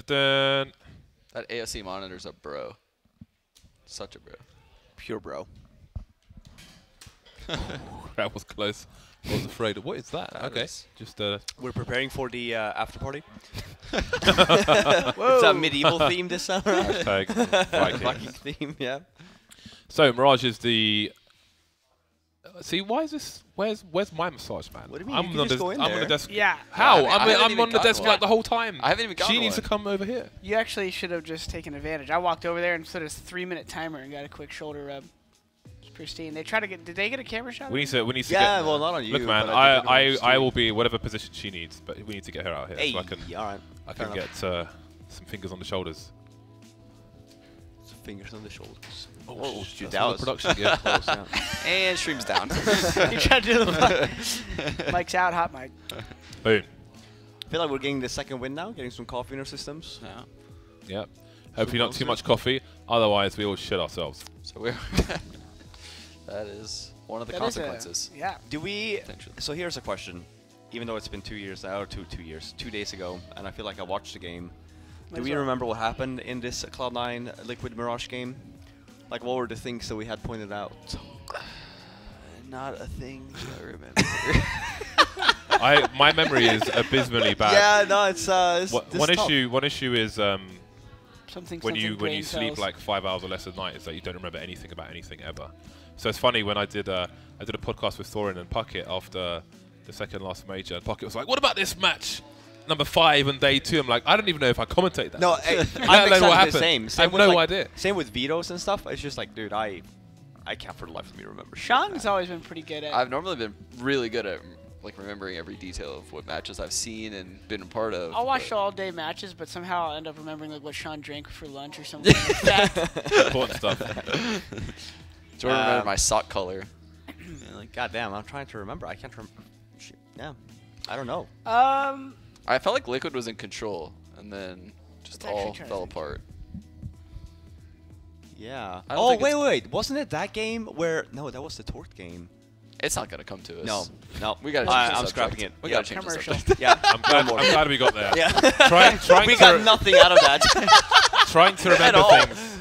dun. That AFC monitor's a bro. Such a bro. Pure bro. That was close. I was afraid. What is that? Okay. Just We're preparing for the after party. Whoa. It's a medieval theme this time around. hashtag Vikings. Viking theme, yeah. So Mirage is the. See, why is this? Where's my massage man? What do you mean? I'm You can on just the go in I'm on there. the desk. Yeah. How? I haven't I'm even on the gotten desk one. like the whole time. I haven't even gotten She needs to one. come over here. You actually should have just taken advantage. I walked over there and set a 3-minute timer and got a quick shoulder rub. It's pristine. They try to get. Did they get a camera shot? We need to Yeah, get. well, not on you. Look, man, but I did it on I stream. will be whatever position she needs, but we need to get her out here Hey, so all right. I Fair can enough. get some fingers on the shoulders. Fingers on the shoulders. Oh, shoot, that's that all was the production. Yeah. close, yeah. And stream's down. You tried to do the Mike's out, hot mic. Boom. I feel like we're getting the second win now, getting some coffee in our systems. Yeah. Yep. Hopefully not too much coffee, otherwise we all shit ourselves. So we're. That is one of the That is consequences. yeah. Do we? Potentially. So here's a question. Even though it's been 2 years now, or 2 years, 2 days ago, and I feel like I watched the game. Might Do as we well. remember what happened in this Cloud9 Liquid Mirage game? Like, what were the things that we had pointed out? Not a thing I remember. My memory is abysmally bad. Yeah, no, it's One issue is Something. when you brain sleep cells. like 5 hours or less a night is that you don't remember anything about anything ever. So it's funny when I did a podcast with Thorin and Puckett after the second last major, and Puckett was like, "What about this match? Number 5 on day 2." I'm like, I don't even know if I commentate that. No, Let I'm alone exactly what the happened. same. I have with, no like, idea. Same with vetoes and stuff. It's just like, dude, I can't for the life of me remember. shit. Shang's always been pretty good at. I've normally been really good at like remembering every detail of what matches I've seen and been a part of. I'll watch but- all-day matches, but somehow I'll end up remembering like what Sean drank for lunch or something like that. Important stuff. Jordan remembered my sock color. Yeah, like, goddamn, I'm trying to remember. I can't remember. Yeah, I don't know. I felt like Liquid was in control, and then just Let's actually all try to fell think. apart. Yeah. I don't Oh, think it's- wait. Wasn't it that game where? No, that was the Tort game. It's not gonna come to us. No. We gotta change the I'm subject. scrapping it. We Yeah. gotta change the Commercial. subject. Yeah. I'm glad we got there. Yeah. Trying we to got nothing out of that. trying to remember all. things.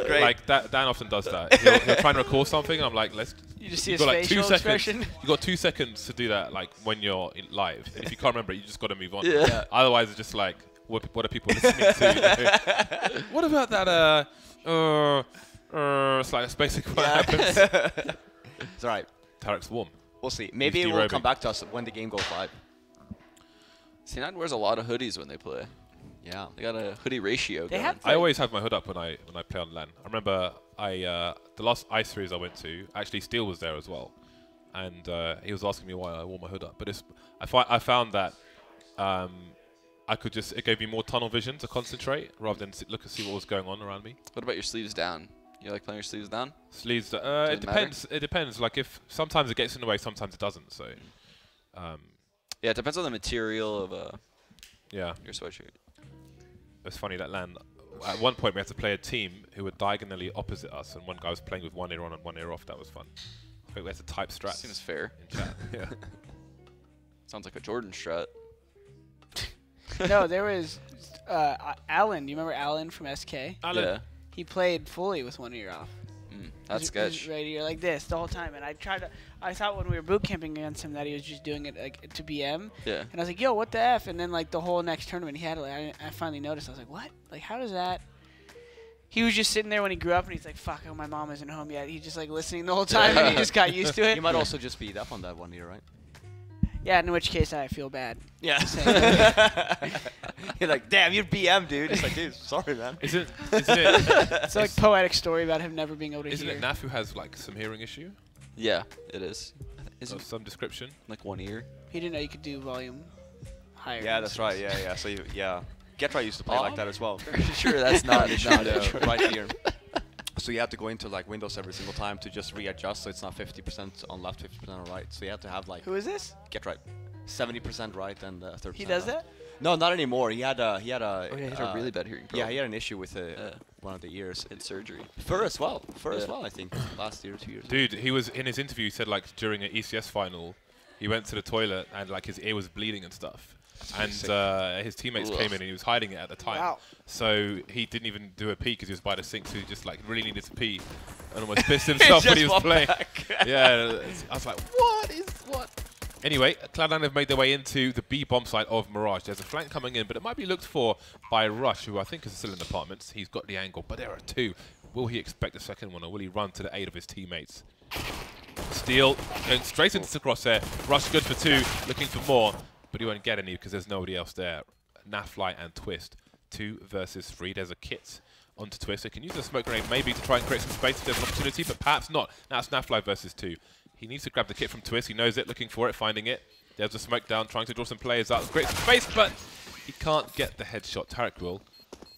Great. Like Dan often does that. He'll try and record something, and I'm like, let's. You just see You've his got like 2 facial seconds. expression. You got 2 seconds to do that, like when you're live. And if you can't remember it, you just got to move on. Yeah. Yeah. Otherwise, it's just like, what are people listening to? You know? What about that? It's like that's basically what happens. It's alright. Tarek's warm. We'll see. Maybe He's it will derobing. come back to us when the game goes live. C9 wears a lot of hoodies when they play. Yeah. They got a hoodie ratio They going. have- I always have my hood up when I play on LAN. I remember the last ice series I went to, actually Steel was there as well, and he was asking me why I wore my hood up. But I found that it gave me more tunnel vision to concentrate rather than look and see what was going on around me. What about your sleeves down? You like playing your sleeves down? Sleeves, it Doesn't depends. It depends. Like if sometimes it gets in the way, sometimes it doesn't. So, Yeah, it depends on the material of yeah, your sweatshirt. it's funny that LAN. At one point, we had to play a team who were diagonally opposite us, and one guy was playing with one ear on and one ear off. That was fun. I think we had to type strats Seems fair. in chat. Yeah. Sounds like a Jordan strut. No, there was Alan. Do you remember Alan from SK? Alan. Yeah. He played fully with one ear off. That's His sketch. right ear like this the whole time, and I thought when we were boot camping against him that he was just doing it like to BM. Yeah. And I was like, yo, what the F? And then like the whole next tournament he had it. Like, I finally noticed. I was like, what? Like how does that? He was just sitting there when he grew up, and he's like, fuck, oh, my mom isn't home yet. He's just like listening the whole time, and he just got used to it. You might also just be up on that one ear, right? Yeah, in which case I feel bad. Yeah. You're like, damn, you're BM, dude. It's like, dude, sorry, man. Isn't it? It's like poetic story about him never being able to Isn't hear. it Naf who has like some hearing issue Yeah, it is. Is of it some description? like one ear? He didn't know you could do volume higher. Yeah, that's right. Yeah. So Getra used to play like that as well. Pretty sure that's not an issue. though. Right ear. So you have to go into like Windows every single time to just readjust, so it's not 50% on left, 50% on right. So you have to have like Who is this? get right, 70% right and 30%. He does left. that? No, not anymore. He had a. Oh, yeah, he had a really bad hearing problem. Yeah, he had an issue with one of the ears. in surgery. Fur as well. Yeah. I think. Last year, 2 years. Dude, he was in his interview. He said like during an ECS final, he went to the toilet and like his ear was bleeding and stuff. and his teammates came in and he was hiding it at the time. Wow. So he didn't even do a pee because he was by the sink, so he just like really needed to pee and almost pissed himself when he was playing. Yeah, I was like, what? Anyway, Cloud9 have made their way into the B bomb side of Mirage. There's a flank coming in, but it might be looked for by Rush, who I think is still in apartments. He's got the angle, but there are two. Will he expect a second one, or will he run to the aid of his teammates? Steal going straight into the crosshair. Rush good for 2, looking for more, but he won't get any because there's nobody else there. Nafly and Twist, 2 versus 3. There's a kit onto Twist. They can use the smoke grenade maybe to try and create some space if there's an opportunity, but perhaps not. Now it's Nafly versus 2. He needs to grab the kit from Twist. He knows it, looking for it, finding it. There's a smoke down, trying to draw some players out. Great space, but he can't get the headshot. Tarek will.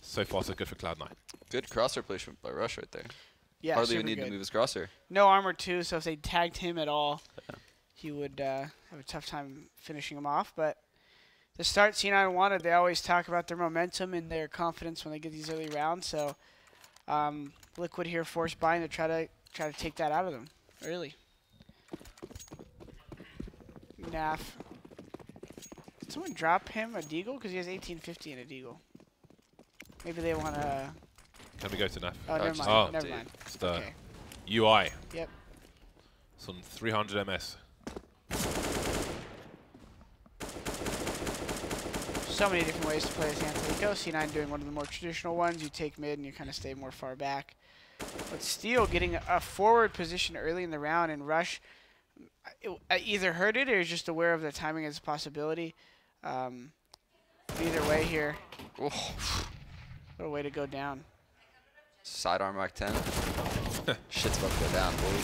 So far, so good for Cloud9. Good crosshair placement by Rush right there. Yeah, Hardly even need to move his crosshair. No armor too, so if they tagged him at all, he would have a tough time finishing him off. But the start C9 wanted, they always talk about their momentum and their confidence when they get these early rounds. So Liquid here forced buying to try to take that out of them early. Naf. Did someone drop him a deagle? Because he has 1850 in a deagle. Maybe they want to... Can we go to Naf? Oh, never mind. Oh, Never mind. It's the Okay. UI. Yep. It's on 300 MS. So many different ways to play this Anthony. C9 doing one of the more traditional ones. You take mid and you kind of stay more far back. But Steel getting a forward position early in the round, and Rush either heard it or is just aware of the timing as a possibility. Either way here. Oh. What a way to go down. Sidearm Mark 10. Shit's about to go down, boy.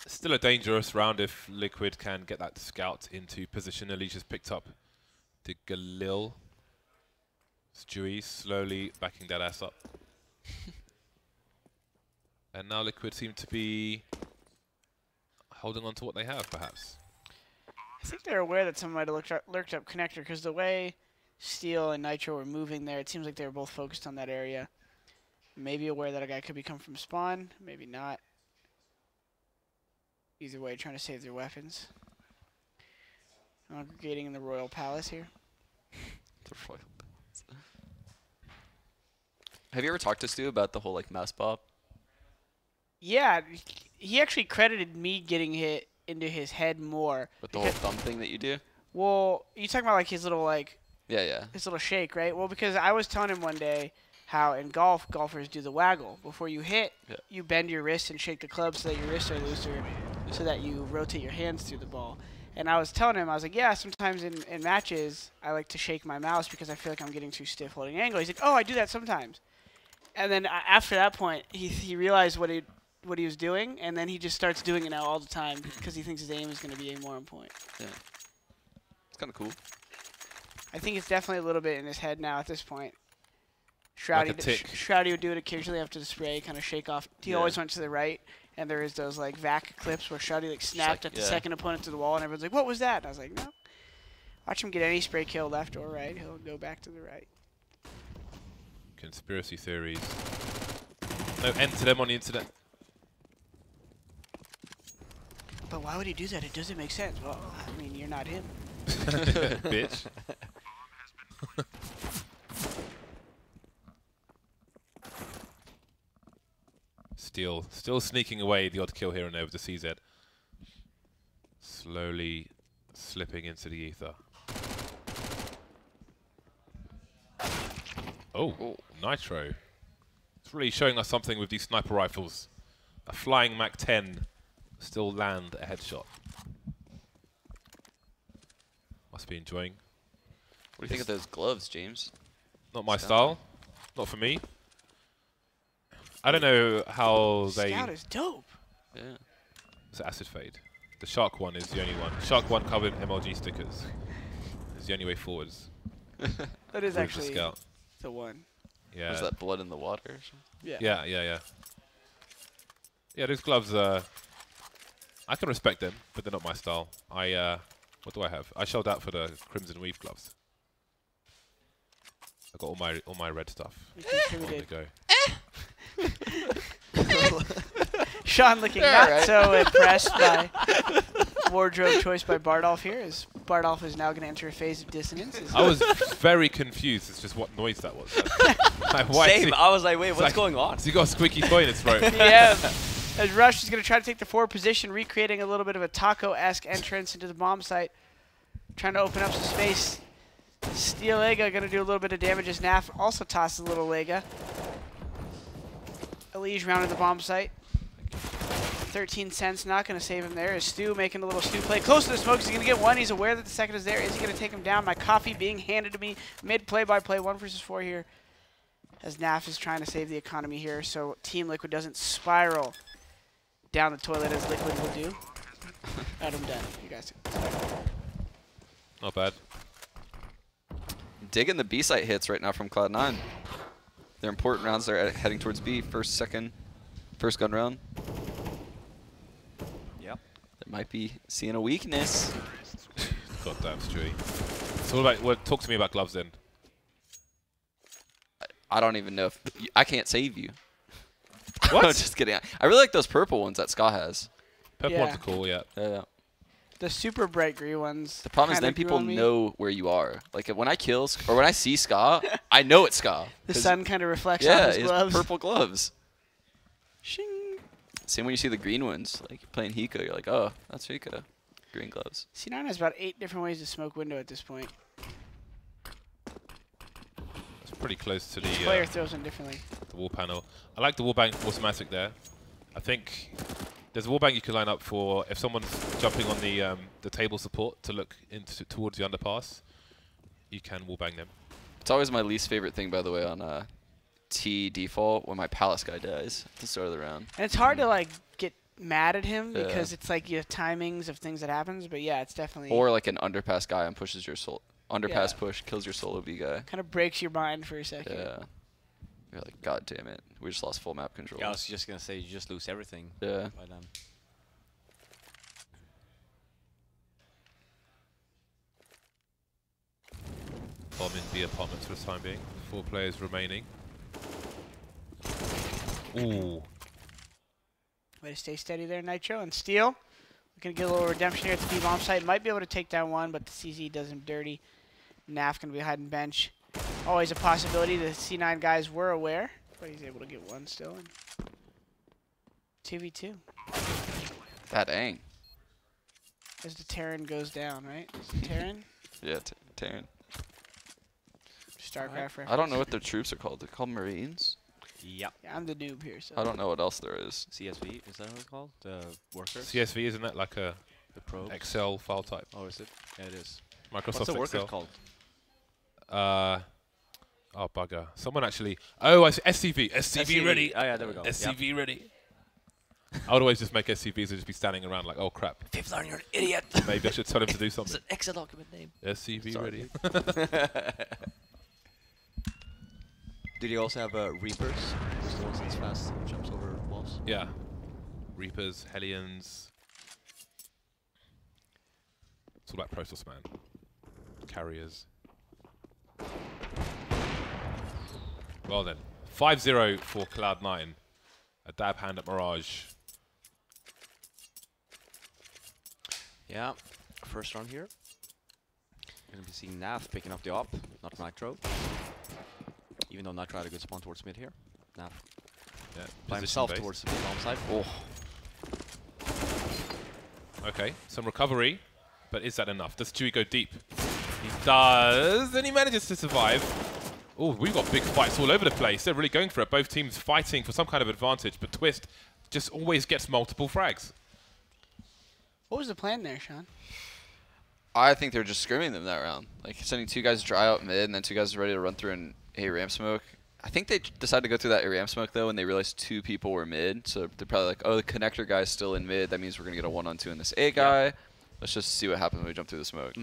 Still a dangerous round if Liquid can get that scout into position. Alicia's picked up the Galil. Stewie slowly backing that ass up. And now Liquid seem to be holding on to what they have, perhaps. I think they're aware that someone might have lurked up connector, because the way Steel and Nitro were moving there, it seems like they were both focused on that area. Maybe aware that a guy could be coming from spawn, maybe not. Either way, trying to save their weapons. Congregating in the Royal Palace here. The Royal Palace. Have you ever talked to Stu about the whole like mouse pop? Yeah, he actually credited me getting hit into his head more. With the whole thumb thing that you do? Well, you talking about like his little Yeah. his little shake, right? Well, because I was telling him one day how in golf, golfers do the waggle. Before you hit, you bend your wrist and shake the club so that your wrists are looser, so that you rotate your hands through the ball. And I was telling him, I was like, yeah, sometimes in matches, I like to shake my mouse because I feel like I'm getting too stiff holding angle. He's like, oh, I do that sometimes. And then after that point, he realized what he was doing, and then he just starts doing it now all the time because he thinks his aim is going to be more on point. Yeah. It's kind of cool. I think it's definitely a little bit in his head now at this point. Like Shroudy would do it occasionally after the spray, kind of shake off. He always went to the right, and there is those like vac clips where Shroudy like snapped at the second opponent to the wall, and everyone's like, "What was that?" And I was like, "No." Watch him get any spray kill left or right, he'll go back to the right. Conspiracy theories. No end to them on the internet. But why would he do that? It doesn't make sense. Well, I mean, you're not him. Bitch. Still sneaking away the odd kill here and there with the CZ. Slowly slipping into the ether. Oh, Nitro. It's really showing us something with these sniper rifles. A flying Mac 10 still land a headshot. Must be enjoying. What do you think of those gloves, James? Not my style. Not for me. I don't know how they... Scout is dope. Yeah. It's acid fade. The Shark one is the only one. Shark one covered in MLG stickers. Is the only way forwards. That is actually the Scout. The one. Yeah. Was that blood in the water or something? Yeah. Yeah. Yeah, those gloves, I can respect them, but they're not my style. What do I have? I shelled out for the Crimson Weave gloves. I got all my red stuff. On the go. Sean looking not so impressed by wardrobe choice by Bardolph here, as Bardolph is now going to enter a phase of dissonance. I was very confused as just what noise that was. Like, why is Same. he- I was like, wait, what's like- going on? Has he got a squeaky toy in his throat? Yeah. As Rush is going to try to take the forward position, recreating a little bit of a taco-esque entrance into the bomb site. Trying to open up some space. Steel Lega going to do a little bit of damage as Naf also tosses a little Lega. Elige rounded the bomb site. 13 cents, not going to save him there. Is Stu making a little Stu play. Close to the smoke, he's going to get one. He's aware that the second is there. Is he going to take him down? My coffee being handed to me mid play-by-play, 1 versus 4 here. As Naf is trying to save the economy here, so Team Liquid doesn't spiral down the toilet as Liquid will do. I'm done. You guys. Not bad. Digging the B site hits right now from Cloud9. They're important rounds. They're heading towards B. First gun round. Yep. They might be seeing a weakness. God damn, Stewie. So talk to me about gloves then. I don't even know if I can't save you. What? I'm just kidding. I really like those purple ones that Ska has. Purple Yeah. ones are cool, yeah. Yeah. The super bright green ones. The problem is kinda then grew people on me. know where you are. Like when I kill or when I see Ska, I know it's Ska. The 'Cause- sun kind of reflects Yeah, off his his gloves. purple gloves. Shing. Same when you see the green ones, like playing Hika, you're like, oh, that's Hika. Green gloves. C9 has about 8 different ways to smoke window at this point. It's pretty close to Each player the throws in differently. wall panel. I like the wall bank automatic there. I think there's a wall bank you can line up for if someone's jumping on the table support to look towards the underpass. You can wall bang them. It's always my least favorite thing, by the way, on T default when my palace guy dies at the start of the round. And it's hard to like get mad at him Yeah. because it's like you have timings of things that happens. But yeah, it's definitely Or like an underpass guy and pushes your soul. Underpass Yeah. push kills your solo B guy. kind of breaks your mind for a second. Yeah. You're like, God damn it. We just lost full map control. Yeah, I was just gonna say you just lose everything. Yeah. By then. Bombing the apartments for the time being. 4 players remaining. Ooh. Way to stay steady there, Nitro. And Steel, we're going to get a little redemption here at the B-bomb site. Might be able to take down one, but the CZ does him dirty. Naf going to be hiding bench. Always a possibility. The C9 guys were aware, but he's able to get one still. And 2v2 That dang. as the Terran goes down, right? Is it Terran? Yeah, Terran. StarCraft I don't know what their troops are called. They're called Marines? Yep. Yeah, I'm the noob here, so. I don't know what else there is. CSV, is that what it's called? The workers? CSV, isn't that like a The probes? Excel file type? Oh, is it? Yeah, it is. Microsoft What's the workers Excel. called? Oh, bugger. Someone actually... Oh, I see. SCV. SCV ready. Oh, yeah, there we go. SCV ready. I would always just make SCVs and just be standing around like, oh, crap. Fifflaren, you're an idiot. Maybe I should tell him to do It's something. an Excel document name. SCV Sorry. ready. Did you also have Reapers? Who's the ones that's fast, jumps over walls? Yeah. Reapers, Hellions. It's all about process, man. Carriers. Well then, 5-0 for Cloud9. A dab hand at Mirage. Yeah, first round here. Gonna be seeing Nav picking up the op, not Nitro. Even though Nitro had a good spawn towards mid here. Nav Yeah, by position himself based. towards the bomb side. Oh, Okay, some recovery, but is that enough? Does Chewie go deep? He does, and he manages to survive. Oh, we've got big fights all over the place. They're really going for it. Both teams fighting for some kind of advantage, but Twist just always gets multiple frags. What was the plan there, Sean? I think they're just scrimming them that round. Like sending 2 guys dry out mid and then 2 guys ready to run through an A ramp smoke. I think they decided to go through that A ramp smoke though, and they realized 2 people were mid. So they're probably like, oh, the connector guy's still in mid. That means we're going to get a 1-on-2 in this A guy. Yeah. Let's just see what happens when we jump through the smoke.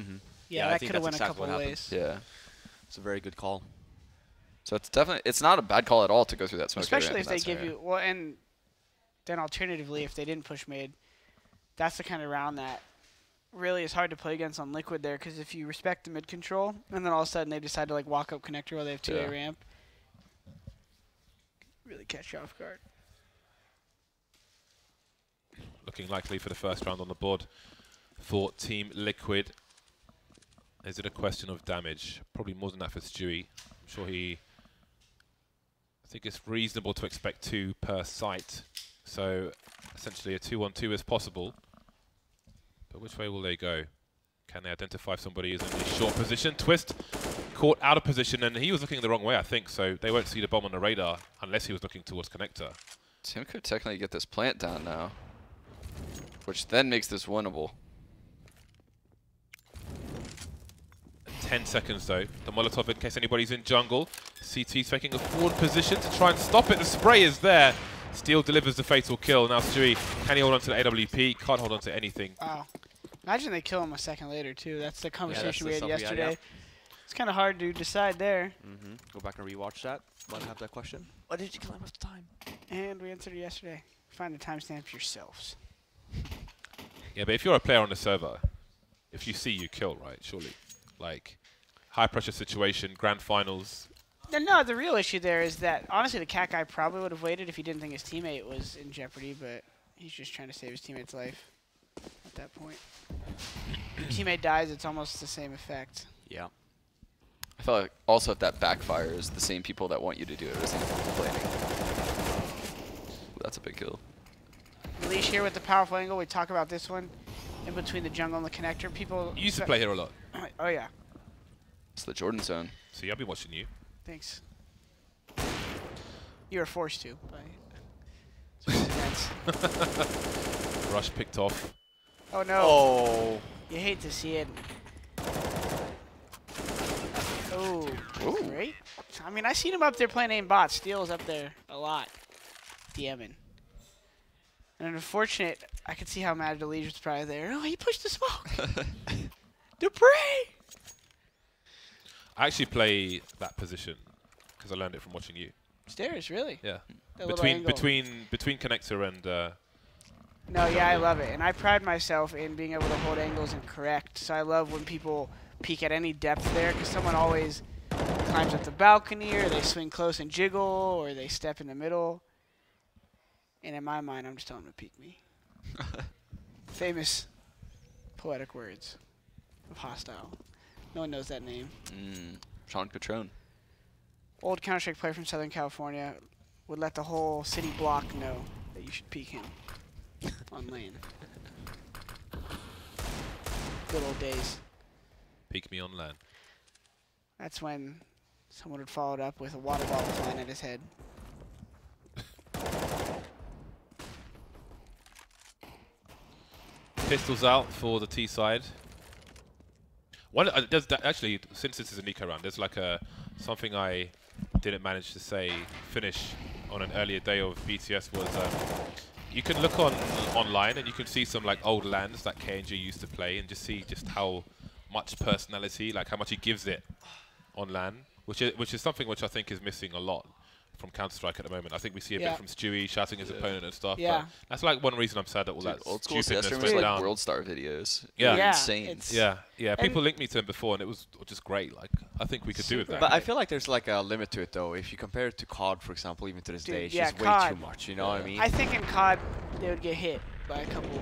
Yeah, I that think could have went that's a exactly couple what ways. Yeah. it's a very good call. So it's definitely, it's not a bad call at all to go through that smoke. A Especially ramp if in they that give scenario. you, well, and then alternatively, if they didn't push mid, that's the kind of round that really is hard to play against on Liquid there, because if you respect the mid control, and then all of a sudden they decide to like walk up connector while they have 2A Yeah. ramp, really catch you off guard. Looking likely for the first round on the board. for Team Liquid. Is it a question of damage? Probably more than that for Stewie. I'm sure I think it's reasonable to expect 2 per site. So essentially a 2-on-2 is possible. But which way will they go? Can they identify if somebody is in the short position? Twist caught out of position, and he was looking the wrong way, I think, so they won't see the bomb on the radar unless he was looking towards connector. Tim could technically get this plant down now, which then makes this winnable. 10 seconds though. The Molotov in case anybody's in jungle. CT's taking a forward position to try and stop it. The spray is there. Steel delivers the fatal kill. Now Stewie, can he hold on to the AWP? Can't hold on to anything. Wow. Imagine they kill him a second later, too. That's the conversation we had stuff yesterday. yeah. It's kind of hard to decide there. Go back and rewatch that. Might have that question. Why did you kill him at the time? And we answered it yesterday. Find the timestamps yourselves. Yeah, but if you're a player on the server, if you see, you kill, right? Surely. Like, high pressure situation, grand finals. No, the real issue there is that, honestly, the cat guy probably would have waited if he didn't think his teammate was in jeopardy, but he's just trying to save his teammate's life at that point. If your teammate dies, it's almost the same effect. Yeah. I feel like also if that backfires, the same people that want you to do it are the same people complaining. Ooh, that's a big kill. Leash here with the powerful angle. We talk about this one in between the jungle and the connector. People You used to play here a lot. Oh, yeah. It's the Jordan zone. See, I've been watching you. Thanks. You were forced to by events. Rush picked off. Oh, no. Oh. You hate to see it. Oh, great. I mean, I seen him up there playing aimbot. Steel's up there a lot, DMing. And unfortunate, I could see how mad Delige was probably there. Oh, he pushed the smoke. Dupree! I actually play that position because I learned it from watching you. Stairs, really? Yeah. That little Between angle. connector and No, yeah, I love it. And I pride myself in being able to hold angles and correct. So I love when people peek at any depth there because someone always climbs up the balcony or they swing close and jiggle or they step in the middle. And in my mind, I'm just telling them to peek me. Famous poetic words of Hostile. No one knows that name. Sean Patron. Old Counter-Strike player from Southern California would let the whole city block know that you should peek him on lane. Good old days. peek me on land. That's when someone would follow it up with a water bottle flying at his head. Pistols out for the T side. Actually, since this is a Nico round, there's like something I didn't manage to finish on an earlier day of BTS was you can look online and you can see some like old lands that KNG used to play and just see just how much personality, like how much he gives it on LAN, which is something which I think is missing a lot from Counter-Strike at the moment. I think we see a bit from Stewie shouting his opponent and stuff. Yeah. But that's like one reason I'm sad that all that old school stupidness CS went like down. World Star videos. Yeah. They're insane. Yeah. People linked me to him before, and it was just great. Like I think we could do with that. But I feel like there's like a limit to it, though. If you compare it to COD, for example, even to this day, it's just way COD. too much. You know what I mean? I think in COD they would get hit by a couple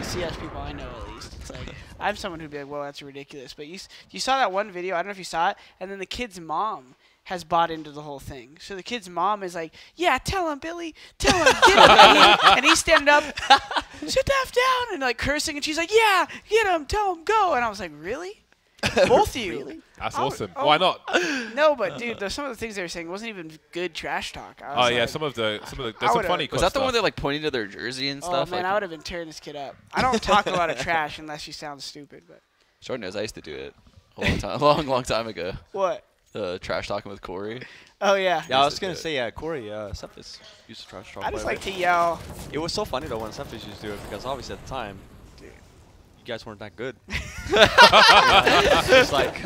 CS people I know at least. It's like I'm someone who'd be like, "Well, that's ridiculous." But you saw that one video. I don't know if you saw it, and then the kid's mom has bought into the whole thing. So the kid's mom is like, "Yeah, tell him, Billy. Tell him, get him, Billy." And he's standing up, "Sit the F down," and like cursing, and she's like, "Yeah, get him, tell him, go." And I was like, "Really? Both of you?" Really? That's awesome. Why not? No, but dude, some of the things they were saying wasn't even good trash talk. Oh yeah, like, some of the there's some funny. Was that the one stuff. they're like pointing to their jersey and Oh stuff? man, like, I would have been tearing this kid up. I don't talk a lot of trash unless she sounds stupid. But Jordan knows I used to do it a long time ago. what? Trash talking with Corey. Oh yeah. Yeah, I was gonna say, Corey, Septis used to trash talk. I just quite a like bit. to yell. It was so funny though when Septis used to do it because obviously at the time, you guys weren't that good. It's like,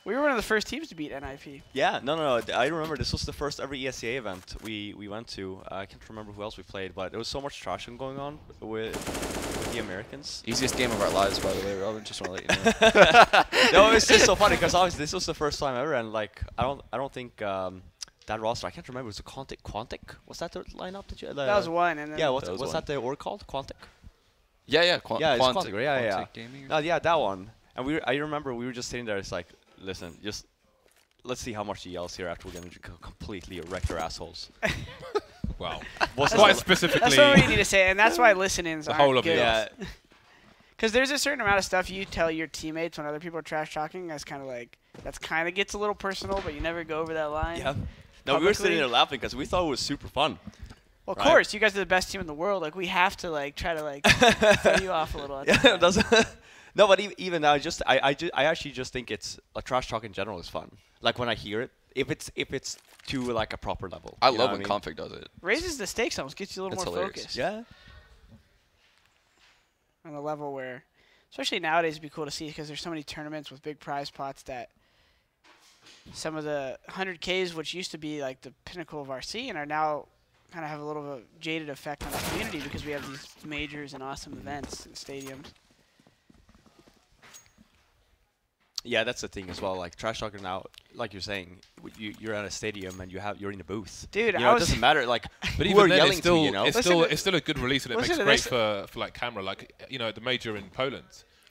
We were one of the first teams to beat NIP. yeah, no. I remember this was the first ever ESEA event we went to. I can't remember who else we played, but there was so much trashing going on with the Americans. Easiest game of our lives, by the way, Robin. Just want to let you know. No, it's just so funny because obviously this was the first time ever, and like I don't think that roster. I can't remember. Was it Quantic? Was that the lineup that you? That was one, and then Yeah, That was what's one. that the org called? Quantic. Yeah, yeah, it's Quantic, right? Yeah, Quantic Gaming or No, yeah, that one. And I remember we were just sitting there. It's like, listen, just let's see how much he yells here after we're gonna completely wreck their assholes. Wow. What's Quite specifically. That's what we need to say, and that's why listen-ins The aren't whole of good. it. Yeah. Because there's a certain amount of stuff you tell your teammates when other people are trash talking. That's kind of like gets a little personal, but you never go over that line. Yeah. No, we were sitting there laughing because we thought it was super fun. Well, of Right. course, you guys are the best team in the world. Like we have to try to throw you off a little. Yeah, it doesn't. No, but even now, I actually just think it's trash talk in general is fun. Like when I hear it, if it's to like a proper level. I You know love what when Config does it. Raises the stakes almost, gets you a little It's more hilarious. focused. Yeah. On a level where, especially nowadays, it'd be cool to see because there's so many tournaments with big prize pots that some of the 100Ks, which used to be like the pinnacle of RC, and are now kind of have a little bit of a jaded effect on the community because we have these majors and awesome events and stadiums. Yeah, that's the thing as well. Like trash talking now, like you're saying, you're at a stadium and you're in a booth. Dude, you know, it doesn't matter. Like But who even are then, yelling it's still, to, you know? it's still a good release, and it makes Listen to great this. for like camera. Like the major in Poland,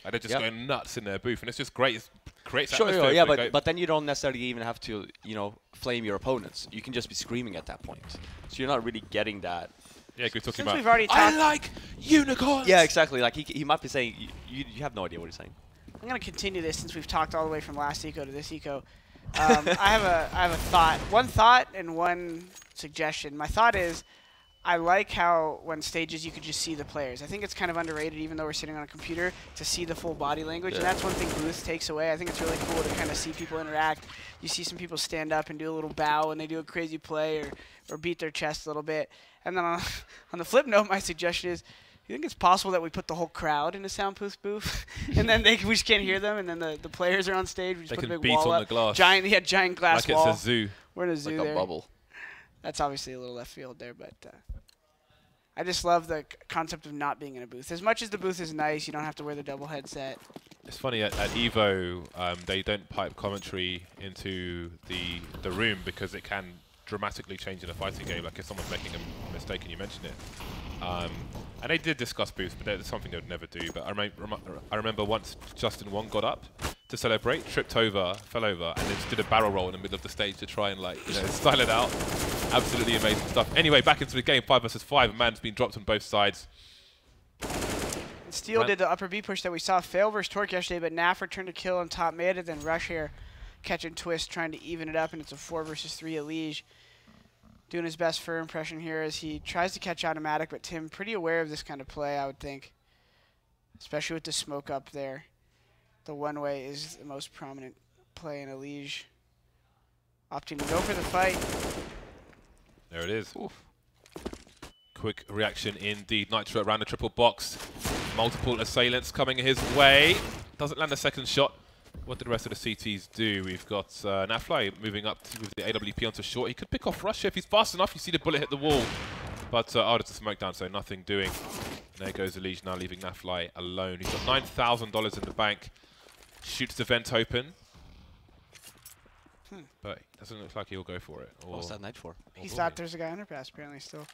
like they're just Yep. going nuts in their booth, and it's just great. It creates Sure, atmosphere. yeah, for the but then you don't necessarily even have to, flame your opponents. You can just be screaming at that point. So you're not really getting that. yeah, we're talking Since about. we've already I talked, like unicorns. Yeah, exactly. Like he might be saying, you have no idea what he's saying. I'm gonna continue this since we've talked all the way from last eco to this eco. I have a thought, one thought and one suggestion. My thought is, I like how when stages you could just see the players. I think it's kind of underrated, even though we're sitting on a computer, to see the full body language, and that's one thing Booth takes away. I think it's really cool to kind of see people interact. You see some people stand up and do a little bow when they do a crazy play or beat their chest a little bit. And then on the flip note, my suggestion is, you think it's possible that we put the whole crowd in a soundproof booth, and then we just can't hear them, and then the players are on stage. We just They put a can big beat wall on up. the glass. Giant glass like wall. it's a zoo. We're in a zoo Like there. a bubble. That's obviously a little left field there, but I just love the concept of not being in a booth. As much as the booth is nice, you don't have to wear the double headset. It's funny at Evo, they don't pipe commentary into the room because it can dramatically change in a fighting game. Like if someone's making a mistake and you mention it. And they did discuss booths, but that's something they would never do. But I remember once Justin Wong got up to celebrate, tripped over, fell over, and then just did a barrel roll in the middle of the stage to try and style it out. Absolutely amazing stuff. Anyway, back into the game, 5 versus 5. A man's been dropped on both sides. Steel did the upper B push that we saw fail versus Torque yesterday, but Naf returned to kill on top mid, and then Rush here catching Twist, trying to even it up, and it's a 4 versus 3 at Liege. Doing his best for impression here as he tries to catch Automatic, but Tim pretty aware of this kind of play, I would think. Especially with the smoke up there. The one-way is the most prominent play in a Liege. Opting to go for the fight. There it is. Oof. Quick reaction indeed. Nitro around the triple box. Multiple assailants coming his way. Doesn't land a second shot. What did the rest of the CTs do? We've got Nafly moving up with the AWP onto short. He could pick off Rush if he's fast enough. You see the bullet hit the wall. But it's a smoke down, so nothing doing. And there goes Elige now, leaving Nafly alone. He's got $9,000 in the bank. Shoots the vent open. But it doesn't look like he'll go for it. What was that night for? He thought there's a guy underpass apparently still.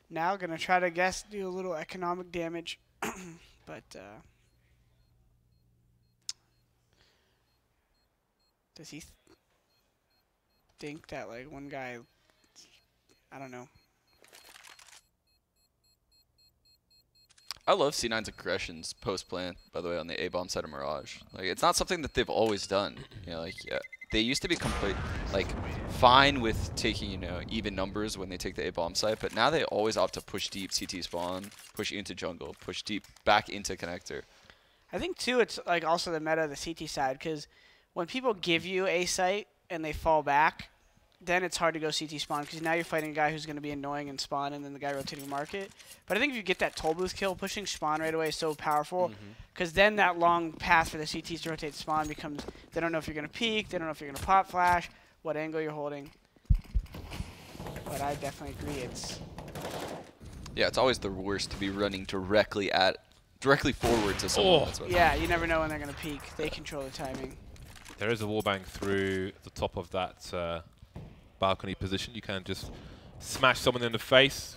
Now gonna try to do a little economic damage. But does he think that like one guy, I don't know. I love C9's aggressions post-plant, by the way, on the A-bomb side of Mirage. Like, it's not something that they've always done. They used to be fine with taking, even numbers when they take the A-bomb site, but now they always opt to push deep CT spawn, push into jungle, push deep back into connector. I think too it's like also the meta of the CT side, because when people give you a site and they fall back, then it's hard to go CT spawn because now you're fighting a guy who's going to be annoying and spawn, and then the guy rotating market. But I think if you get that toll booth kill, pushing spawn right away is so powerful because then that long path for the CTs to rotate spawn becomes, they don't know if you're going to peek, they don't know if you're going to pop flash, what angle you're holding. But I definitely agree. It's always the worst to be running directly forward to someone. Yeah, you never know when they're going to peek. They control the timing. There is a wallbang through the top of that balcony position. You can just smash someone in the face.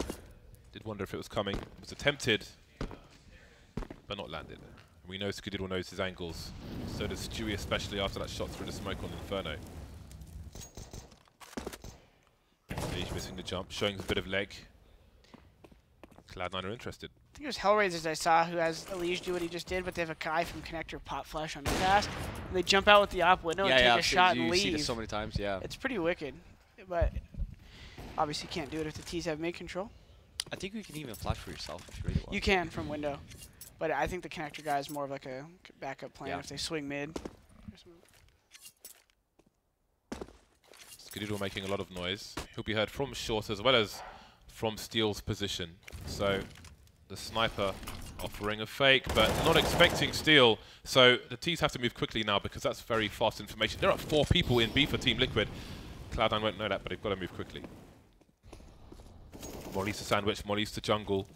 Did wonder if it was coming. It was attempted. but not landed. We know Skididdle knows his angles. So does Stewie, especially after that shot through the smoke on Inferno. He's missing the jump, showing a bit of leg. Cloud9 are interested. I think it was Hellraisers I saw who has Elige do what he just did, but they have a guy from Connector pop flash on the pass. And they jump out with the op window and take a shot and leave. You see this so many times, yeah. It's pretty wicked, but obviously can't do it if the T's have mid control. I think you can even flash for yourself if you really want. You can from window, but I think the Connector guy is more of like a backup plan if they swing mid. Skididdle making a lot of noise. He'll be heard from short as well as from Steel's position. So the sniper offering a fake, but not expecting Steel. So the T's have to move quickly now because that's very fast information. There are 4 people in B for Team Liquid. Cloud9 won't know that, but they've got to move quickly. Molly's to sandwich, Molly's to jungle.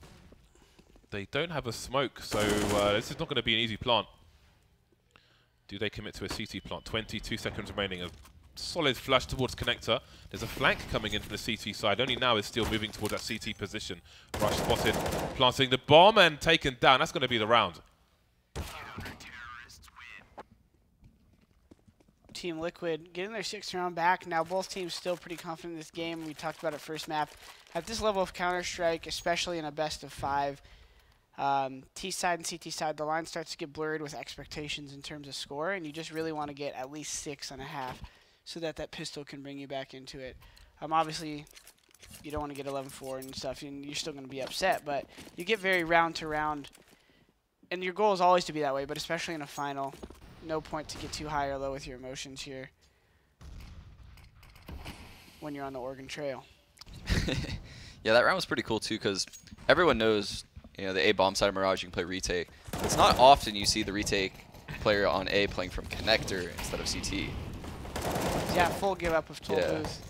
They don't have a smoke, so this is not going to be an easy plant. Do they commit to a CT plant? 22 seconds remaining. A solid flash towards Connector. There's a flank coming in from the CT side. Only now is Steel moving towards that CT position. Rush spotted, planting the bomb and taken down. That's going to be the round. Team Liquid getting their 6th round back. Now both teams still pretty confident in this game. We talked about it first map. At this level of Counter-Strike, especially in a best of 5, T side and CT side, the line starts to get blurred with expectations in terms of score, and you just really want to get at least 6.5 so that that pistol can bring you back into it. Obviously, you don't want to get 11-4 and stuff, and you're still going to be upset, but you get very round to round, and your goal is always to be that way, but especially in a final, no point to get too high or low with your emotions here when you're on the Oregon Trail. Yeah, that round was pretty cool too because everyone knows, you know, the A bomb side of Mirage, you can play retake. It's not often you see the retake player on A playing from connector instead of CT. Yeah, full give up of Toll Booth,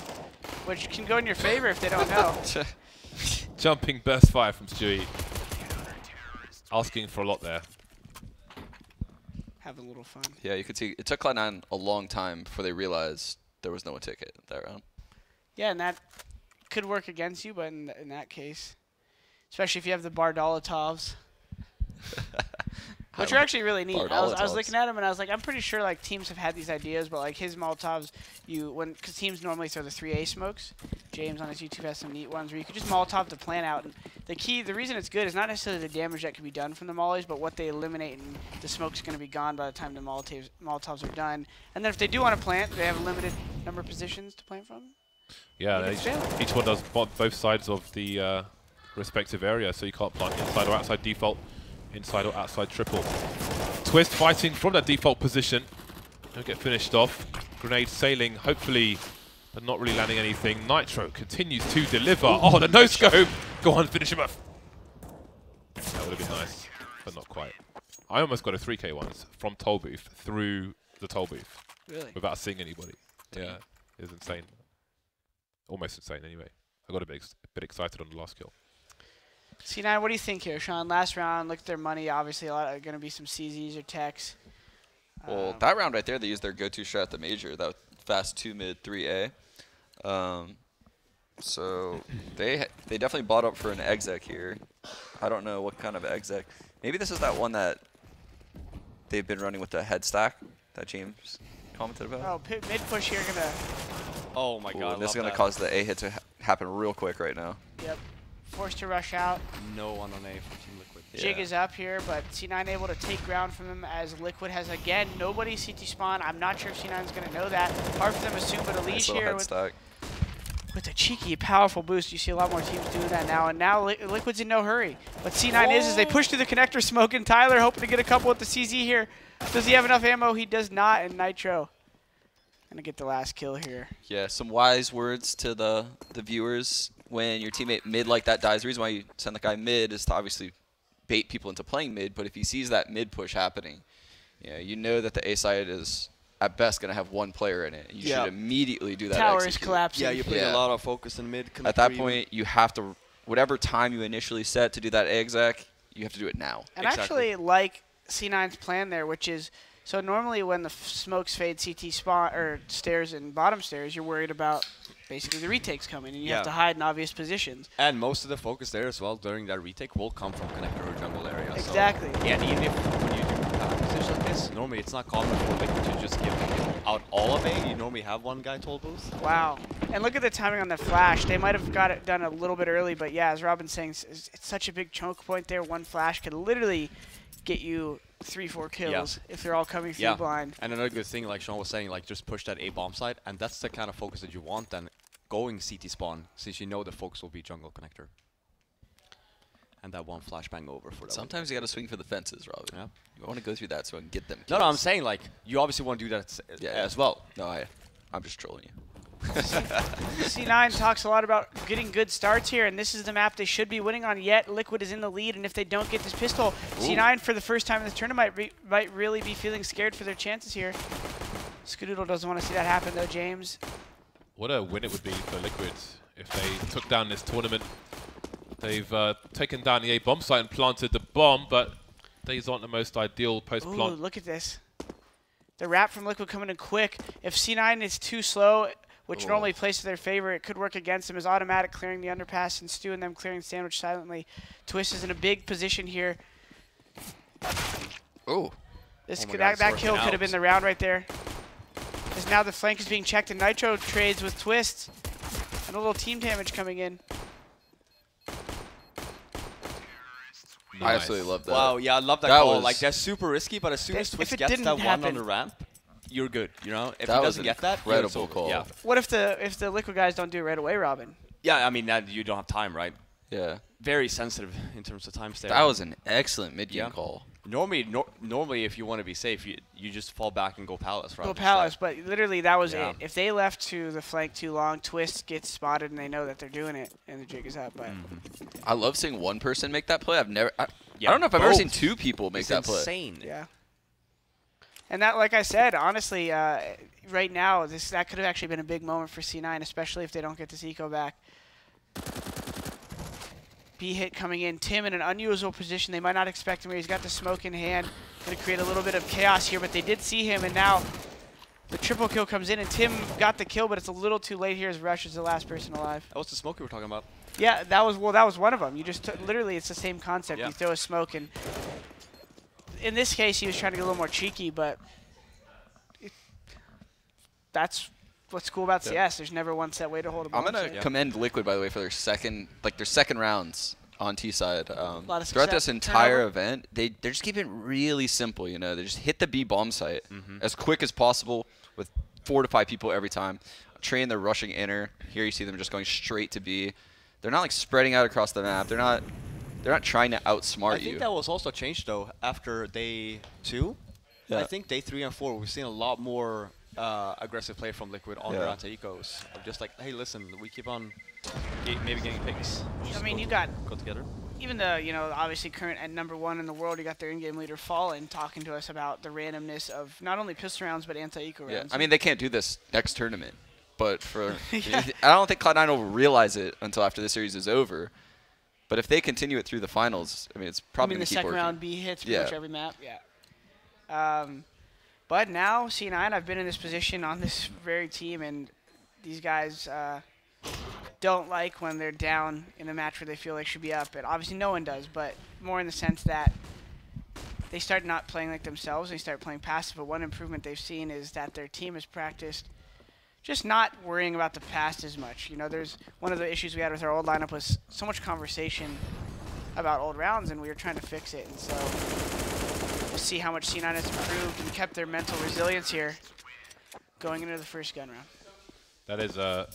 which can go in your favor if they don't know. Jumping burst fire from Stewie. Asking for a lot there. Having a little fun. Yeah, you could see it took Cloud9 a long time before they realized there was no one ticket that round. Yeah, and that could work against you, but in that case, especially if you have the Bardolphs, which are actually really neat. I was looking at them and I was like, I'm pretty sure like teams have had these ideas, but like his Molotovs, because teams normally throw the 3A smokes. James on his YouTube has some neat ones where you could just Molotov the plan out. And the reason it's good is not necessarily the damage that can be done from the mollies, but what they eliminate, and the smoke's going to be gone by the time the Molotovs are done. And then if they do want to plant, they have a limited number of positions to plant from. Yeah, each one does both sides of the respective area, so you can't plant inside or outside default, inside or outside triple. Twist fighting from that default position. Don't get finished off. Grenade sailing, hopefully, but not really landing anything. Nitro continues to deliver. Oh, the no-scope! Go on, finish him off. That would have been nice, but not quite. I almost got a 3K once from Toll Booth through the Toll Booth. Really? Without seeing anybody. Yeah, it was insane. Almost insane anyway. I got a bit excited on the last kill. C9, what do you think here, Sean? Last round, look at their money. Obviously, a lot are going to be some CZs or techs. Well, that round right there, they used their go-to strat at the major, that fast 2 mid 3A. So they definitely bought up for an exec here. I don't know what kind of exec. Maybe this is that one that they've been running with the head stack that James commented about. Oh, mid push here gonna. Oh my God! This is gonna cause the A hit to happen real quick right now. Yep. Forced to rush out. No one on A from Team Liquid. Jig is up here, but C9 able to take ground from him as Liquid has again nobody CT spawn. I'm not sure if C9 is gonna know that. Hard for them to assume, but Elige here with a cheeky, powerful boost. You see a lot more teams doing that now, and now Liquid's in no hurry. But C9 is as they push through the connector smoke, and Tyler hoping to get a couple with the CZ here. Does he have enough ammo? He does not, and Nitro gonna get the last kill here. Yeah, some wise words to the viewers. When your teammate mid like that dies, the reason why you send the guy mid is to obviously bait people into playing mid, but if he sees that mid push happening, you know that the A side is at best going to have one player in it. You should immediately do that. Tower is collapsing. Yeah, you're putting a lot of focus in mid. At that point, you have to, whatever time you initially set to do that exec, you have to do it now. And actually like C9's plan there, which is, so normally when the smokes fade CT spot or stairs and bottom stairs, you're worried about basically the retakes coming, and you have to hide in obvious positions. And most of the focus there as well during that retake will come from connector or jungle area. know. Exactly. So, yeah, and even if when you do positions like this, normally it's not common for Liquid to just give out all of A. You normally have one guy toll booth. Wow. And look at the timing on the flash. They might have got it done a little bit early, but yeah, as Robin's saying, it's such a big choke point there. One flash could literally get you 3-4 kills if they're all coming through blind. And another good thing, like Sean was saying, like just push that A bomb side, and that's the kind of focus that you want then going CT spawn, since you know the focus will be jungle connector. And that one flashbang over for that. Sometimes you got to swing for the fences, Robin. Yeah. You want to go through that so I can get them. No, I'm saying like you obviously want to do that as well. No, I'm just trolling you. C9 talks a lot about getting good starts here, and this is the map they should be winning on, yet Liquid is in the lead, and if they don't get this pistol, C9 for the first time in this tournament might really be feeling scared for their chances here. Skadoodle doesn't want to see that happen though, James. What a win it would be for Liquid if they took down this tournament. They've taken down the A bomb site and planted the bomb, but these aren't the most ideal post-plant. Ooh, look at this. The wrap from Liquid coming in quick. If C9 is too slow, which normally plays to their favor, it could work against them as automatic clearing the underpass and Stu and them clearing sandwich silently. Twist is in a big position here. Oh. That kill could have been the round right there. As now the flank is being checked and Nitro trades with Twist. And a little team damage coming in. Nice. I absolutely love that. Wow, yeah, I love that call. Like, that's super risky, but as soon as Twist gets that one on the ramp, you're good, you know? If he doesn't get that, incredible call. Yeah. What if the Liquid guys don't do it right away, Robin? Yeah, I mean, you don't have time, right? Yeah. Very sensitive in terms of time stay. That was an excellent mid-game call. Normally, if you want to be safe, you just fall back and go Palace, right? Go Palace, but literally that was it. If they left to the flank too long, Twist gets spotted and they know that they're doing it, and the jig is up. But I love seeing one person make that play. I don't know if I've ever seen two people make that play. Insane. Yeah. And that, like I said, honestly, right now, that could have actually been a big moment for C9, especially if they don't get this eco back. B hit coming in. Tim in an unusual position. They might not expect him here. He's got the smoke in hand. Going to create a little bit of chaos here, but they did see him, and now the triple kill comes in, and Tim got the kill, but it's a little too late here as Rush is the last person alive. That was the smoke we were talking about. Yeah, that was one of them. You just literally, it's the same concept. You throw a smoke, and in this case, he was trying to get a little more cheeky, but that's what's cool about CS. There's never one set way to hold a bomb. I'm gonna commend Liquid, by the way, for their second rounds on T side. Throughout this entire event, they're just keeping it really simple. You know, they just hit the B bomb site as quick as possible with 4 to 5 people every time. Train, they're rushing inner. Here you see them just going straight to B. They're not like spreading out across the map. They're not trying to outsmart you. I think that was also changed though after day 2. Yeah. I think day 3 and 4 we've seen a lot more aggressive play from Liquid on their anti-ecos. Just like, hey, listen, we keep on maybe getting picks. I mean, you got go together. Even the obviously current at #1 in the world, you got their in-game leader Fallen talking to us about the randomness of not only pistol rounds but anti-eco rounds. I mean, they can't do this next tournament, but for I don't think Cloud9 will realize it until after the series is over. But if they continue it through the finals, I mean, it's probably going to keep working. The second round B hits pretty much every map. Yeah. But now, C9, I've been in this position on this very team, and these guys don't like when they're down in a match where they feel they should be up. And obviously no one does, but more in the sense that they start not playing like themselves. They start playing passive. But one improvement they've seen is that their team has practiced just not worrying about the past as much. There's one of the issues we had with our old lineup was so much conversation about old rounds, and we were trying to fix it. And so we'll see how much C9 has improved and kept their mental resilience here going into the first gun round. That is a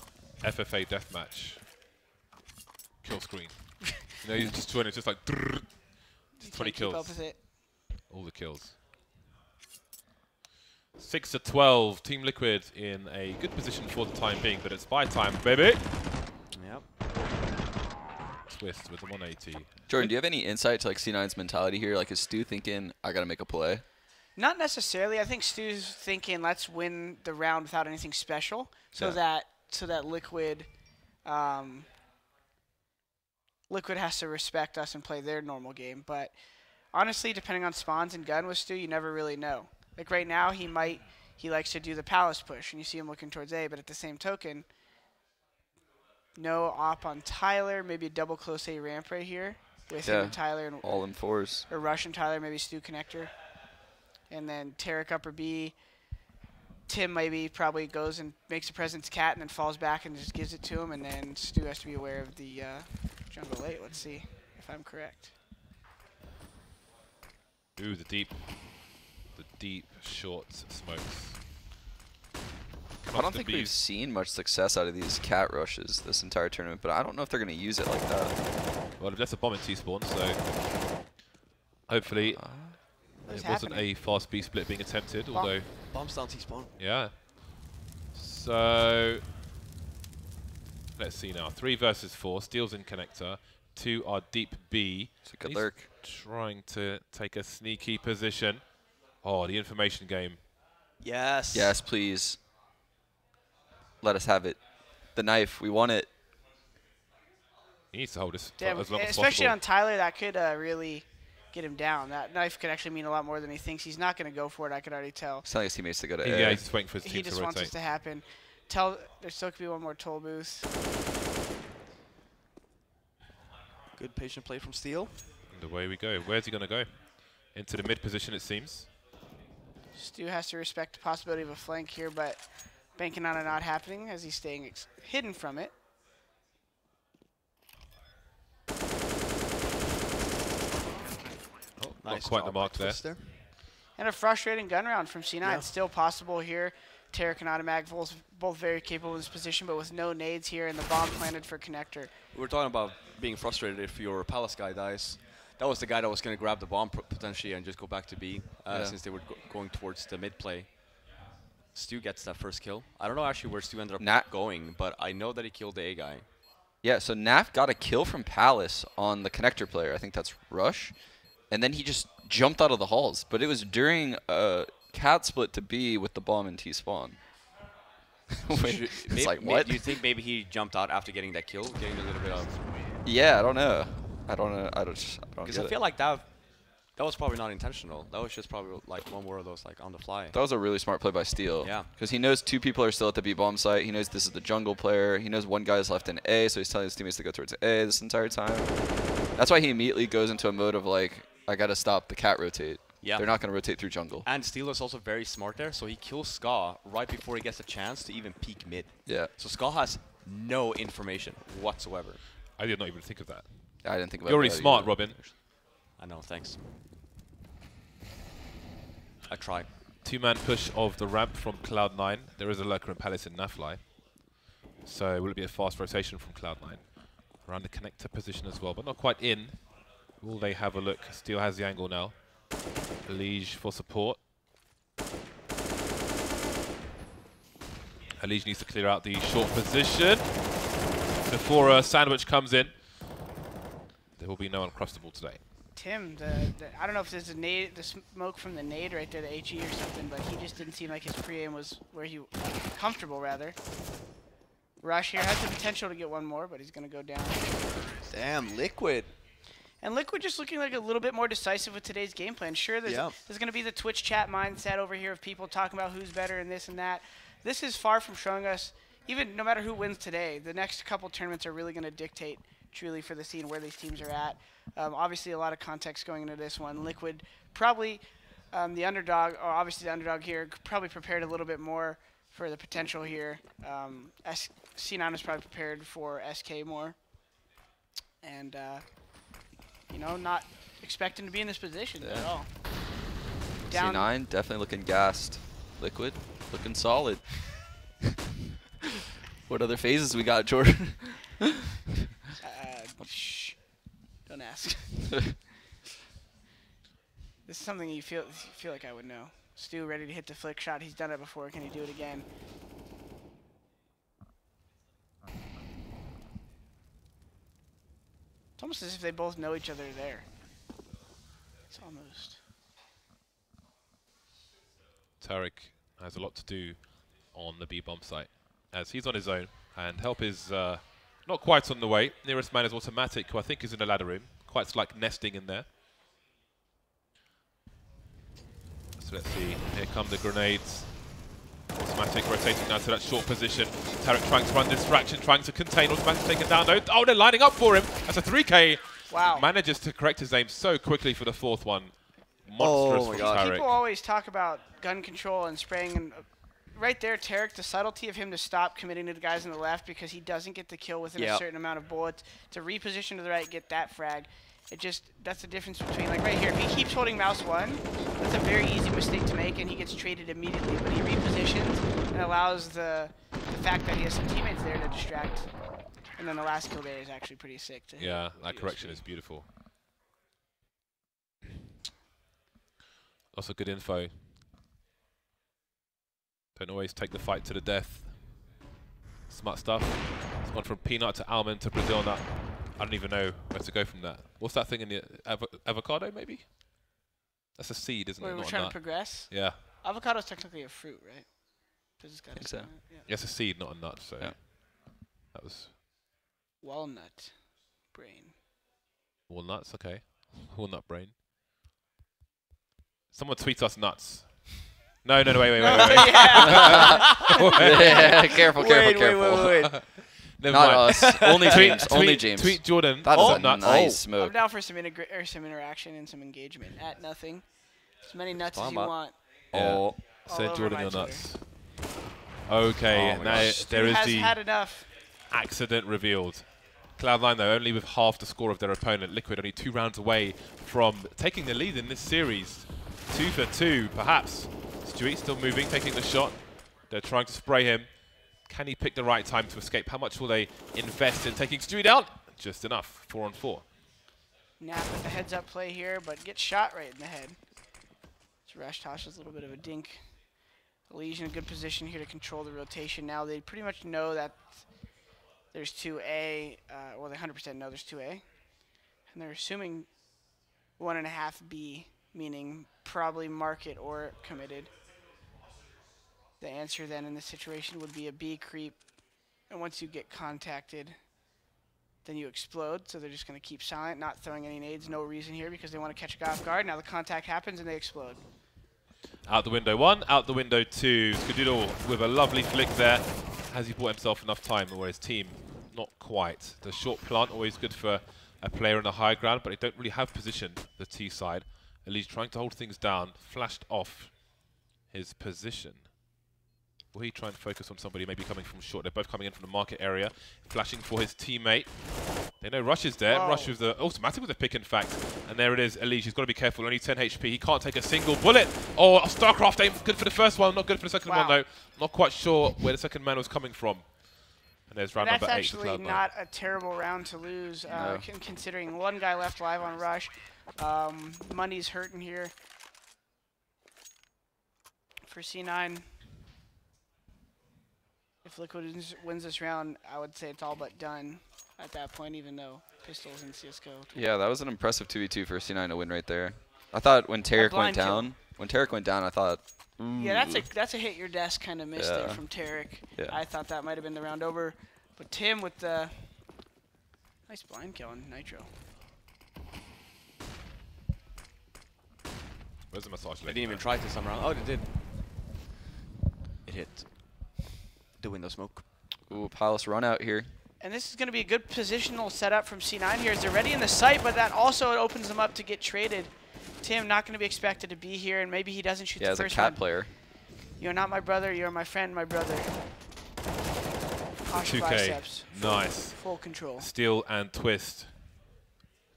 FFA deathmatch kill screen. You just join, it's just like 20 kills. Keep up with it. All the kills. 6-12. Team Liquid in a good position for the time being, but it's buy time, baby. Yep. Twist with the 180. Jordan, do you have any insight to like C9's mentality here? Like, is Stu thinking, I got to make a play? Not necessarily. I think Stu's thinking, let's win the round without anything special, so that Liquid Liquid has to respect us and play their normal game. But honestly, depending on spawns and gun with Stu, you never really know. Like right now, he likes to do the palace push, and you see him looking towards A. But at the same token, no op on Tyler, maybe a double close A ramp right here. with him and Tyler. And all in fours. Or Rush and Tyler, maybe Stu connector. And then Tarek upper B. Tim maybe probably goes and makes a presence cat and then falls back and just gives it to him. And then Stu has to be aware of the jungle late. Let's see if I'm correct. Ooh, the deep short smokes. I don't think we've seen much success out of these cat rushes this entire tournament, but I don't know if they're going to use it like that. Well, that's a bomb in T-spawn, so hopefully it wasn't a fast B split being attempted, although... Bombs down T-spawn. Yeah. So, let's see now. 3 versus 4. Steals in connector. 2 are deep B. It's a good lurk. Trying to take a sneaky position. Oh, the information game. Yes. Yes, please. Let us have it. The knife. We want it. He needs to hold this Damn, as long as especially possible. on Tyler, that could really get him down. That knife could actually mean a lot more than he thinks. He's not going to go for it, I could already tell. He's telling his teammates to go to A. Yeah, he's just waiting for his team He to just wants rotate. this to happen. There still could be one more toll booth. Good patient play from Steel. And away we go. Where's he going to go? Into the mid position, it seems. Stu has to respect the possibility of a flank here, but banking on it not happening as he's staying hidden from it. Oh, Nice not quite the job mark by there. Twister. And a frustrating gun round from C9. Yeah. Still possible here. Tarek and Automatic both very capable in this position, but with no nades here and the bomb planted for connector. We were talking about being frustrated if your Palace guy dies. That was the guy that was going to grab the bomb potentially and just go back to B since they were going towards the mid play. Stu gets that first kill. I don't know actually where Stu ended up going, but I know that he killed the A guy. Yeah, so Naf got a kill from Palace on the connector player. I think that's Rush. And then he just jumped out of the halls. But it was during a cat split to B with the bomb in T-spawn. It's like, what? Do you think maybe he jumped out after getting that kill, getting a little bit of... Yeah, I don't know. I don't get Because I feel like that was probably not intentional. That was just probably like one more of those like on the fly. That was a really smart play by Steel. Yeah. Because he knows 2 people are still at the B bomb site. He knows this is the jungle player. He knows 1 guy is left in A, so he's telling his teammates to go towards A this entire time. That's why he immediately goes into a mode of like, I gotta stop the cat rotate. Yeah. They're not gonna rotate through jungle. And Steel is also very smart there, so he kills Ska right before he gets a chance to even peek mid. Yeah. So Ska has no information whatsoever. I did not even think of that. I didn't think about You're really that smart, either. Robin. I know, thanks. I try. 2-man push of the ramp from Cloud9. There is a lurker in Palace in Nafly. So will it be a fast rotation from Cloud9? Around the connector position as well, but not quite in. Will they have a look? Steel has the angle now. Alige for support. Alige needs to clear out the short position before a sandwich comes in. There will be no uncrustable today. Tim, I don't know if there's the smoke from the nade right there, the HE or something, but he just didn't seem like his pre-aim was where he comfortable, rather. Rush here has the potential to get one more, but he's going to go down. Damn, Liquid. And Liquid just looking like a little bit more decisive with today's game plan. Sure, there's going to be the Twitch chat mindset over here of people talking about who's better and this and that. This is far from showing us, even no matter who wins today, the next couple tournaments are really going to dictate truly for the scene where these teams are at. Obviously, a lot of context going into this one. Liquid probably the underdog, or obviously the underdog here, probably prepared a little bit more for the potential here. C9 is probably prepared for SK more. And, you know, not expecting to be in this position at all. Down C9 definitely looking gassed. Liquid looking solid. What other phases we got, Jordan? Shh. Don't ask. This is something you feel like I would know. Stu ready to hit the flick shot. He's done it before. Can he do it again? It's almost as if they both know each other there. It's almost. Tarek has a lot to do on the B-bomb site as he's on his own, and help is not quite on the way. Nearest man is Automatic, who I think is in the ladder room. Quite like nesting in there. So let's see. Here come the grenades. Automatic rotating now to that short position. Tarek trying to run distraction, trying to contain. Automatic taken down though. Oh, they're lining up for him. That's a 3K. Wow. Manages to correct his aim so quickly for the fourth one. Monstrous my from God. Tarek. People always talk about gun control and spraying. And right there, Tarek, the subtlety of him to stop committing to the guys on the left because he doesn't get the kill within a certain amount of bullets. To reposition to the right, get that frag. That's the difference between, like right here, if he keeps holding mouse 1, that's a very easy mistake to make, and he gets traded immediately. But he repositions and allows the fact that he has some teammates there to distract. And then the last kill there is actually pretty sick. Yeah, that correction is beautiful. Lots of good info. Don't always take the fight to the death. Smart stuff. It's gone from peanut to almond to Brazil nut. I don't even know where to go from that. What's that thing in the avocado, maybe? That's a seed, isn't it? We're Not a trying nut. to progress. Yeah. Avocado's technically a fruit, right? It's got I think so. Yeah. Yeah, it's a seed, not a nut. So Yeah. that was Walnut brain. walnuts. Okay, walnut brain. Someone tweet us nuts. No, wait. Yeah, careful. Wait. Never Not mind. us. Only James. Only James. Tweet Jordan. That's a nuts. nice I'm smoke. down for some interaction and some engagement. At nothing. As many nuts as you Bomba. want. Yeah. Oh. All Said over Jordan my your Twitter. nuts. Okay, Oh my now gosh. there Who is has the had enough? accident revealed. Cloud9 though, only with half the score of their opponent. Liquid only 2 rounds away from taking the lead in this series. 2 for 2, perhaps. Stewie still moving, taking the shot. They're trying to spray him. Can he pick the right time to escape? How much will they invest in taking Stewie down? Just enough. 4 on 4. Nap with the heads up play here, but gets shot right in the head. So Rashtosh is a little bit of a dink. Elysian in a good position here to control the rotation. Now they pretty much know that there's 2A. Well, they 100% know there's 2A. And they're assuming 1.5B, meaning probably market or committed. The answer then in this situation would be a B creep. And once you get contacted, then you explode. So they're just going to keep silent, not throwing any nades. No reason here because they want to catch a guy off guard. Now the contact happens and they explode. Out the window 1, out the window 2. Skadoodle with a lovely flick there. Has he bought himself enough time, or his team? Not quite. The short plant, always good for a player on the high ground, but they don't really have position, the T side. Elise trying to hold things down, flashed off his position. Will he try and focus on somebody maybe coming from short? They're both coming in from the market area, flashing for his teammate. They know Rush is there. Whoa. Rush with the automatic with the pick, in fact. And there it is, Elise. He's got to be careful. Only 10 HP. He can't take a single bullet. Oh, StarCraft aim. Good for the first one. Not good for the second one, though. Not quite sure where the second man was coming from. And there's round That's number 8 for actually Cloud9. not a terrible round to lose, considering one guy left live on Rush. Money's hurting here for C9. If Liquid wins this round, I would say it's all but done at that point, even though Pistols and CSGO. Yeah, that was an impressive 2v2 for C9 to win right there. I thought when Tarek went down, I thought, ooh. Yeah, that's a hit your desk kind of miss there Yeah. from Tarek. Yeah. I thought that might have been the round over, but Tim with the nice blind kill on Nitro. Where's the massage They leg? didn't even try to some round. Oh, they did. It hit the window smoke. Ooh, Palace run out here. And this is going to be a good positional setup from C9 here as they're ready in the site, but that also opens them up to get traded. Tim not going to be expected to be here, and maybe he doesn't shoot Yeah, the as a first cat one. player. You're not my brother, you're my friend, my brother. Caution 2K. biceps. Nice. Full control. Steal and Twist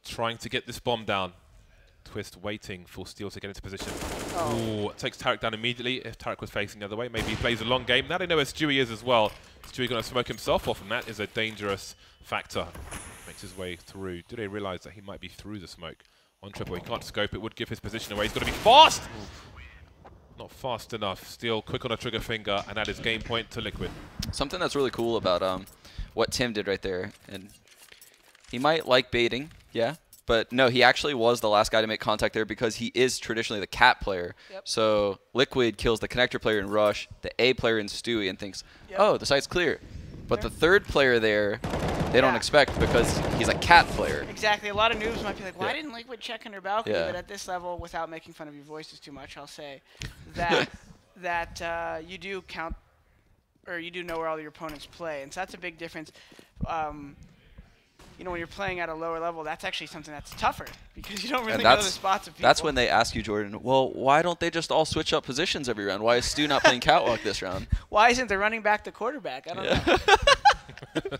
trying to get this bomb down. Twist waiting for Steal to get into position. Oh. Ooh, takes Tarek down immediately. If Tarek was facing the other way, maybe he plays a long game. Now they know where Stewie is as well. Stewie going to smoke himself off, and that is a dangerous factor. Makes his way through. Do they realize that he might be through the smoke? On triple, he can't scope. It would give his position away. He's got to be fast! Not fast enough. Steal quick on a trigger finger, and that is game point to Liquid. Something that's really cool about what Tim did right there, and he might like baiting, yeah, but no, he actually was the last guy to make contact there because he is traditionally the cat player. Yep. So Liquid kills the connector player in Rush, the A player in Stewie, and thinks, oh, the site's clear. But the third player there, they don't expect because he's a cat player. Exactly. A lot of noobs might be like, why didn't Liquid check on their balcony? Yeah. But at this level, without making fun of your voices too much, I'll say that you do count, or you do know where all your opponents play. And so that's a big difference. you know, when you're playing at a lower level, that's actually something that's tougher because you don't really And know the spots of people. that's when they ask you, Jordan, well, why don't they just all switch up positions every round? Why is Stu not playing catwalk this round? Why isn't the running back the quarterback? I don't know.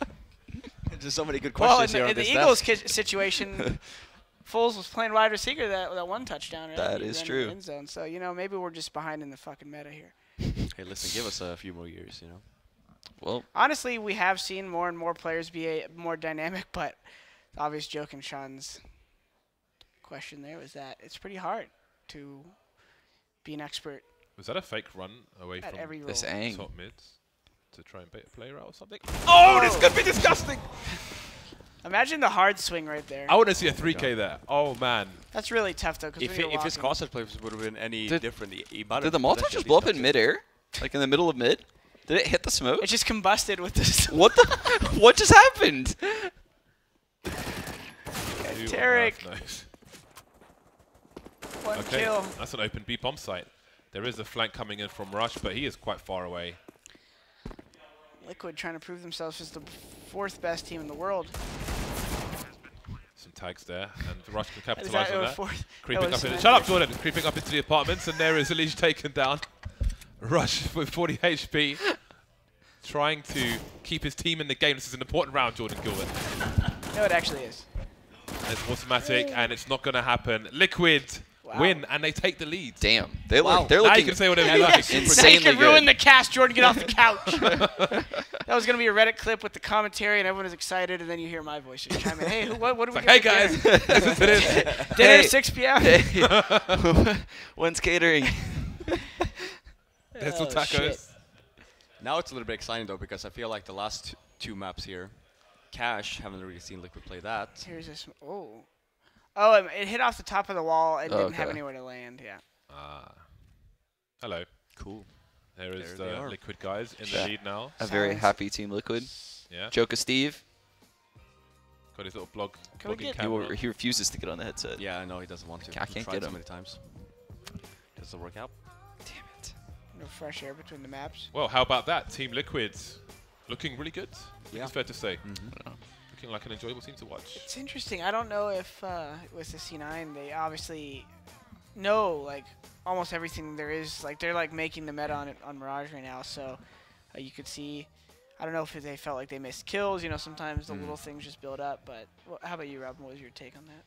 There's so many good Well, questions here on in the this Eagles desk. situation, Foles was playing wide receiver that one touchdown, right? That He is ran in true. the end zone. So, you know, maybe we're just behind in the fucking meta here. Hey, listen, give us a few more years, you know. Well, Honestly, we have seen more and more players be more dynamic, but the obvious joke in Sean's question there was that it's pretty hard to be an expert Was that a fake run away at from every role. this ang. top mids to try and bait a player out or something? Oh, this could be disgusting! Imagine the hard swing right there. I want to see a 3K there. Oh, man. That's really tough, though, because If his crosshair plays would have been any different, he might Did have the Molotov potentially just blow up touched in it. midair? Like in the middle of mid? Did it hit the smoke? It just combusted with this. What the? What just happened? Tarek. Nice. One Okay, kill. that's an open B bomb site. There is a flank coming in from Rush, but he is quite far away. Liquid trying to prove themselves as the 4th best team in the world. Some tags there, and Rush can Is capitalize that on a that. 4th? Creeping up in. Shut up, Jordan! Creeping up into the apartments, and there is Elise taken down. Rush with 40 HP, trying to keep his team in the game. This is an important round, Jordan Gilbert. No, it actually is. It's automatic, and it's not going to happen. Liquid win, and they take the lead. Damn. They're Now you looking can say whatever you like. Now you insanely can ruin good. the cast, Jordan. Get off the couch. That was going to be a Reddit clip with the commentary, and everyone is excited, and then you hear my voice just chime in. Hey, what are we Like, doing? hey, guys. Listen to this. Dinner Hey. 6 p.m. Hey. When's catering? There's some Oh, tacos. shit. Now it's a little bit exciting, though, because I feel like the last two maps here, Cash, haven't really seen Liquid play that. Here's this. Oh, it hit off the top of the wall and didn't have Okay. anywhere to land. Yeah. Hello. Cool. There is There they the are. Liquid guys in Yeah. the lead now. A very Sounds- happy Team Liquid. Yeah. Joka Steve, Got his little blog. Can we blogging get- camera. he refuses to get on the headset. Yeah, I know he doesn't want to. I He can't tried get so him. many times. Doesn't work out. Damn it. No fresh air between the maps. Well, how about that? Team Liquids looking really good. Yeah. It's fair to say. Mm-hmm. Looking like an enjoyable team to watch. It's interesting. I don't know if with the C9 they obviously know like almost everything there is. Like they're like making the meta on Mirage right now, so you could see. I don't know if they felt like they missed kills. You know, sometimes the little things just build up. But how about you, Robin? What was your take on that?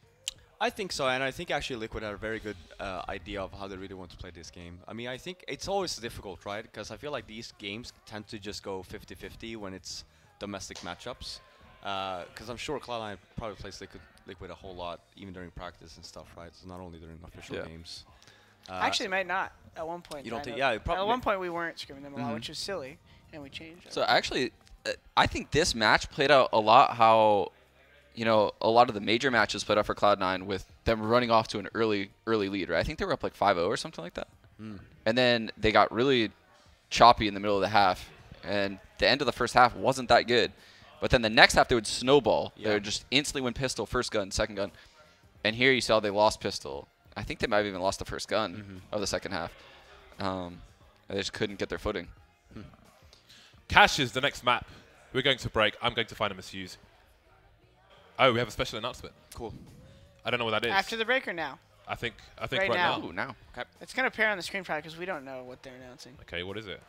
I think so, and I think actually Liquid had a very good idea of how they really want to play this game. I mean, I think it's always difficult, right? Because I feel like these games tend to just go 50-50 when it's domestic matchups. Because I'm sure Cloud9 probably plays Liquid a whole lot, even during practice and stuff, right? So not only during official games. Actually, might not at one point. You don't I think? know. Yeah, probably. At one point we weren't scrimming them a lot, which was silly, and we changed. So actually, I think this match played out a lot how, you know, a lot of the major matches played out for Cloud9 with them running off to an early lead, right? I think they were up like 5-0 or something like that. And then they got really choppy in the middle of the half, and the end of the first half wasn't that good. But then the next half they would snowball. They would just instantly win pistol, first gun, second gun. And here you saw they lost pistol. I think they might have even lost the first gun of the second half. They just couldn't get their footing. Cash is the next map. We're going to break. I'm going to find a misuse. Oh, we have a special announcement. Cool. I don't know what that is. After the break or now? I think Right right now. now. Ooh, now. It's gonna appear on the screen probably because we don't know what they're announcing. Okay, what is it?